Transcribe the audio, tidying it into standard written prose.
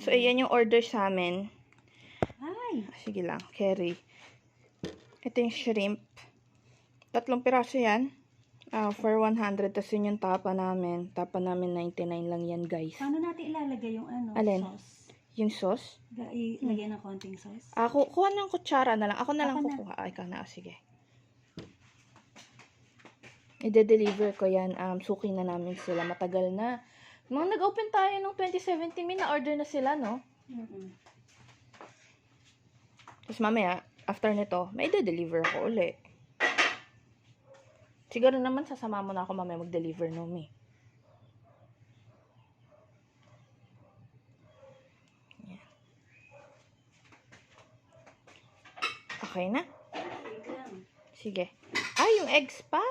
So, ayan yung order sa amin. Ay! Sige lang, carry. Ito yung shrimp. 3 piraso yan. For 100. Tapos yun yung tapa namin. Tapa namin 99 lang yan, guys. Paano natin ilalagay yung Alin? sauce? Yung sauce? Ilagay ng konting sauce? Kuha ng kutsara na lang. Ako na lang Ako na. kukuha. Ay, ikaw na. Sige. I-deliver ko yan. Suki na namin sila. Matagal na. Mga nag-open tayo nung 2017. May na-order na sila, no? Tapos mamaya, after nito, may i-deliver ko uli. Siguro naman sasama mo na ako mamaya mag-deliver, no, me. Yan. Okay na? Sige. Yung eggs pa.